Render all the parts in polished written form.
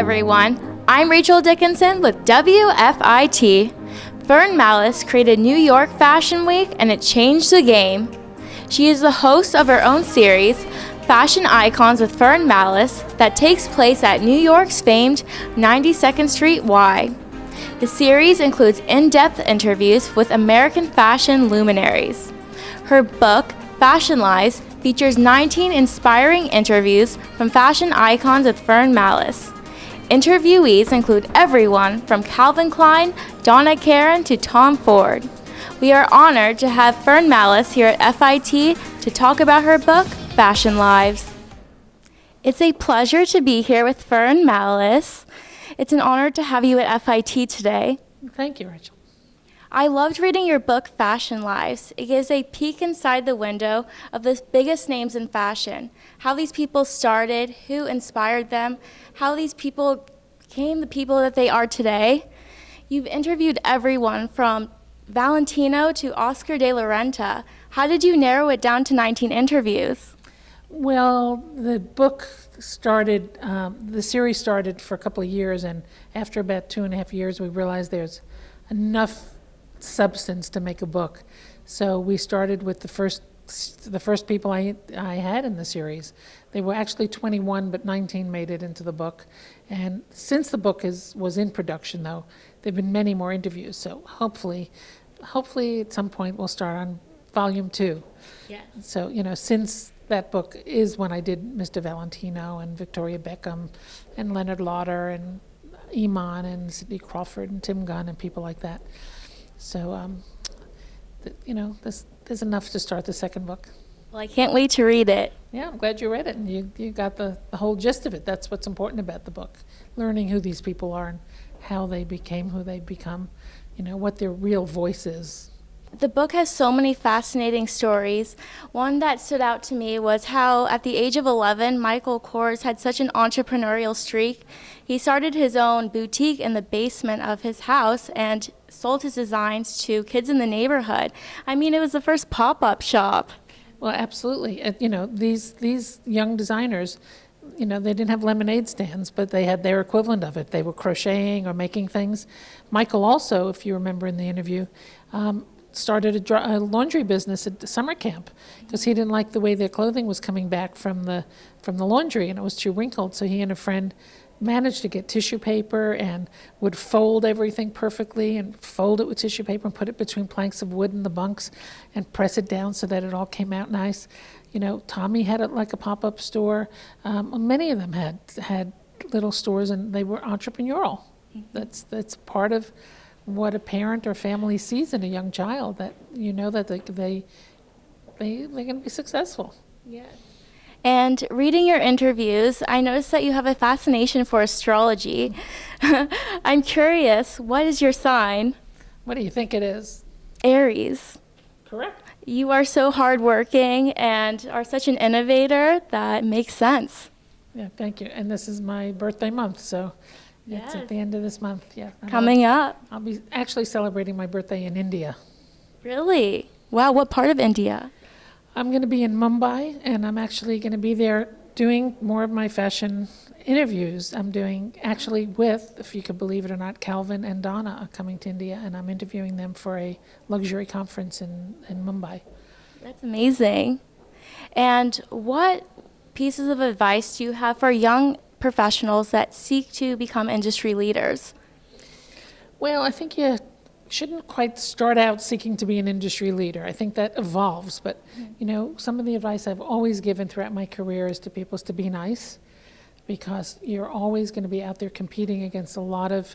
everyone. I'm Rachel Dickinson with WFIT. Fern Mallis created New York Fashion Week and it changed the game. She is the host of her own series, Fashion Icons with Fern Mallis, that takes place at New York's famed 92nd Street Y. The series includes in-depth interviews with American fashion luminaries. Her book, Fashion Lives, features 19 inspiring interviews from fashion icons with Fern Mallis. Interviewees include everyone from Calvin Klein, Donna Karan to Tom Ford. We are honored to have Fern Mallis here at FIT to talk about her book, Fashion Lives. It's a pleasure to be here with Fern Mallis. It's an honor to have you at FIT today. Thank you, Rachel. I loved reading your book, Fashion Lives. It gives a peek inside the window of the biggest names in fashion, how these people started, who inspired them, how these people became the people that they are today. You've interviewed everyone from Valentino to Oscar de la Renta. How did you narrow it down to 19 interviews? Well, the book started, the series started for a couple of years, and after about 2.5 years, we realized there's enough substance to make a book. So we started with the first people I had in the series. They were actually 21, but 19 made it into the book. And since the book was in production, though, there've been many more interviews. So hopefully at some point we'll start on volume 2. Yes. So, since that book is when I did Mr. Valentino and Victoria Beckham and Leonard Lauder and Iman and Sidney Crawford and Tim Gunn and people like that. So, there's enough to start the second book. Well, I can't wait to read it. Yeah, I'm glad you read it, and you got the whole gist of it. That's what's important about the book, learning who these people are and how they became who they become, what their real voice is. The book has so many fascinating stories. One that stood out to me was how at the age of 11, Michael Kors had such an entrepreneurial streak. He started his own boutique in the basement of his house and sold his designs to kids in the neighborhood. I mean, it was the first pop-up shop. Well, absolutely. These young designers, they didn't have lemonade stands, but they had their equivalent of it. They were crocheting or making things. Michael also, if you remember in the interview, started a laundry business at the summer camp because he didn't like the way their clothing was coming back from the laundry, and it was too wrinkled. So he and a friend managed to get tissue paper and would fold everything perfectly and fold it with tissue paper and put it between planks of wood in the bunks and press it down so that it all came out nice. Tommy had it like a pop-up store. Many of them had little stores, and they were entrepreneurial. That's part of what a parent or family sees in a young child, that that they're going to be successful. Yes. And reading your interviews, I noticed that you have a fascination for astrology. I'm curious, what is your sign? What do you think it is? Aries. Correct. You are so hardworking and are such an innovator that makes sense. Yeah, thank you. And this is my birthday month, so it's at the end of this month. Yeah. Coming up. I'll be actually celebrating my birthday in India. Really? Wow, what part of India? I'm going to be in Mumbai, and I'm actually going to be there doing more of my fashion interviews. I'm doing actually with, if you could believe it or not, Calvin and Donna are coming to India, and I'm interviewing them for a luxury conference in Mumbai. That's amazing. And what pieces of advice do you have for young professionals that seek to become industry leaders? Well, I think you shouldn't quite start out seeking to be an industry leader. I think that evolves, but some of the advice I've always given throughout my career is to people is to be nice, because you're always going to be out there competing against a lot of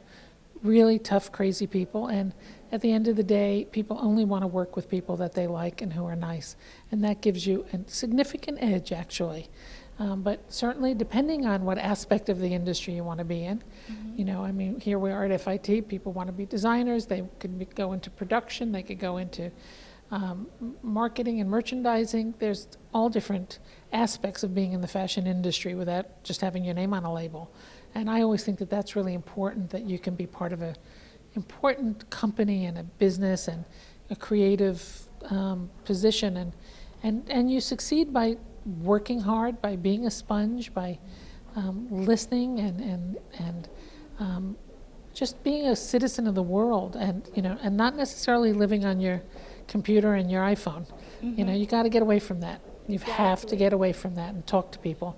really tough, crazy people, and at the end of the day, people only want to work with people that they like and who are nice, and that gives you a significant edge, actually. But certainly, depending on what aspect of the industry you want to be in, here we are at FIT, people want to be designers, they could go into production, they could go into marketing and merchandising. There's all different aspects of being in the fashion industry without just having your name on a label. And I always think that that's really important, that you can be part of an important company and a business and a creative position, and you succeed by working hard, by being a sponge, by listening and just being a citizen of the world, and and not necessarily living on your computer and your iPhone. You got to get away from that. You have to get away from that and talk to people,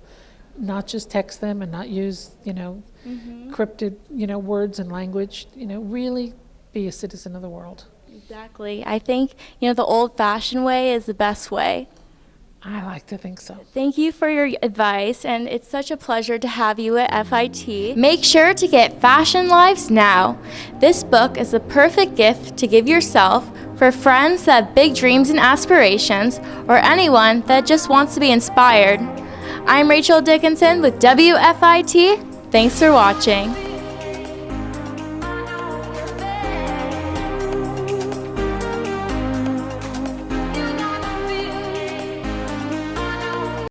not just text them and not use cryptid words and language. Really be a citizen of the world. Exactly. I think the old-fashioned way is the best way. I like to think so. Thank you for your advice, and it's such a pleasure to have you at FIT. Make sure to get Fashion Lives now. This book is the perfect gift to give yourself, for friends that have big dreams and aspirations, or anyone that just wants to be inspired. I'm Rachel Dickinson with WFIT. Thanks for watching.